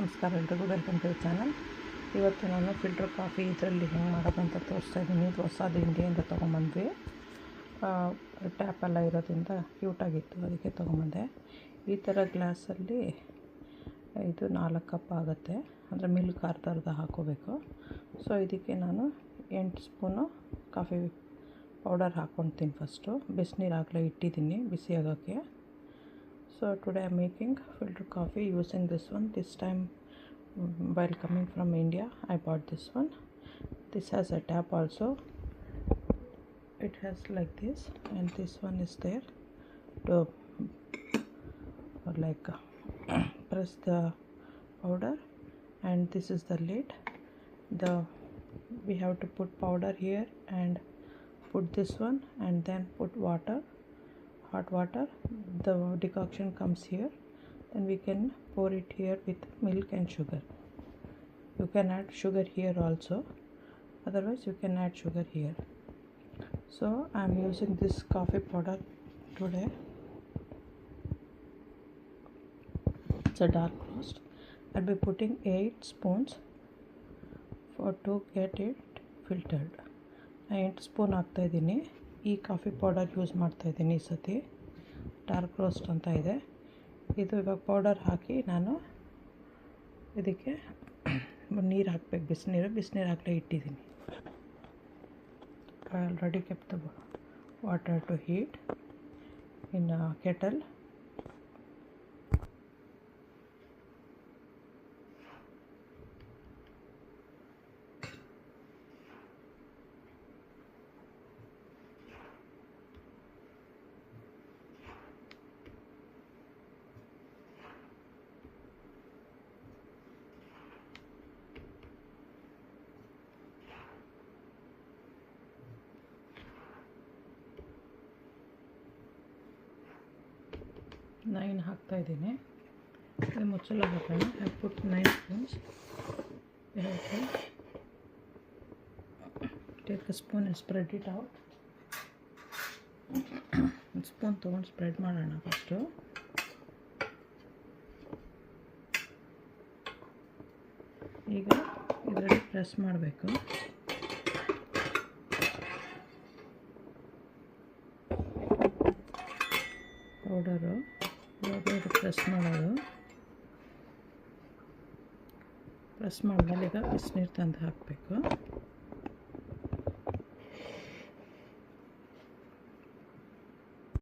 ನಮಸ್ಕಾರ ಎಲ್ರಿಗೂ, welcome to channel. ಇವತ್ತು ನಾನು ಫಿಲ್ಟರ್ ಕಾಫಿ ಇದರಲ್ಲಿ ಹೆಂಗೆ ಮಾಡೋದಂತ ತೋರಿಸ್ತಾ ಇದ್ದೀನಿ. ಇದು ಹೊಸದು ಇಂಡಿಯಿಂದ ತೊಗೊಂಬಂದ್ವಿ. ಟ್ಯಾಪೆಲ್ಲ ಇರೋದ್ರಿಂದ ಕ್ಯೂಟಾಗಿತ್ತು, ಅದಕ್ಕೆ ತೊಗೊಂಬಂದೆ. ಈ ಥರ ಗ್ಲಾಸಲ್ಲಿ ಇದು 4 ಕಪ್ ಆಗುತ್ತೆ. ಅಂದರೆ ಮಿಲ್ಕ್ ಅರ್ಧ ಹಾಕ್ಕೋಬೇಕು. ಸೊ ಇದಕ್ಕೆ ನಾನು 8 ಸ್ಪೂನು ಕಾಫಿ ಪೌಡರ್ ಹಾಕ್ಕೊಳ್ತೀನಿ. ಫಸ್ಟು ಬಿಸಿನೀರು ಆಗಲೇ ಇಟ್ಟಿದ್ದೀನಿ ಬಿಸಿ ಆಗೋಕ್ಕೆ. So today I am making filter coffee using this one. This time while coming from India I bought this one. This has a tap also. It has like this, and this one is there to like press the powder, and this is the lid. We have to put powder here and put this one, and then put water, hot water. The decoction comes here, then we can pour it here with milk and sugar. You can add sugar here also, otherwise you can add sugar here. So I am using this coffee powder today. It's a dark roast. I'll be putting 8 spoons to get it filtered. 8 spoon ಹಾಕ್ತಾಯಿದ್ದೀನಿ. ಈ coffee powder use ಮಾಡ್ತಾಯಿದ್ದೀನಿ ಈ ಸತಿ. Dark roast ಅಂತ ಇದೆ ಇದು. ಇವಾಗ powder ಹಾಕಿ ನಾನು ಇದಕ್ಕೆ ನೀರು ಹಾಕಬೇಕು. ಬಿಸಿನೀರು ಹಾಕಲೇ ಇಟ್ಟಿದ್ದೀನಿ. I already kept the water to heat in a kettle. Nine ಹಾಕ್ತಾಯಿದ್ದೀನಿ. ಇದು ಮುಚ್ಚಳ ಹಾಕೋಣ. I put 9 spoons. Take a spoon and spread it out. ಒಂದು ಸ್ಪೂನ್ ತೊಗೊಂಡು ಸ್ಪ್ರೆಡ್ ಮಾಡೋಣ ಫಸ್ಟು. ಈಗ ಇದರಲ್ಲಿ ಪ್ರೆಸ್ ಮಾಡಬೇಕು. ಪೌಡರು ಇವಾಗ ಪ್ರೆಸ್ ಮಾಡೋದು. ಪ್ರೆಸ್ ಮಾಡಿದ್ಮೇಲೆ ಈಗ ಬಿಸಿನೀರು ತಂದು ಹಾಕಬೇಕು.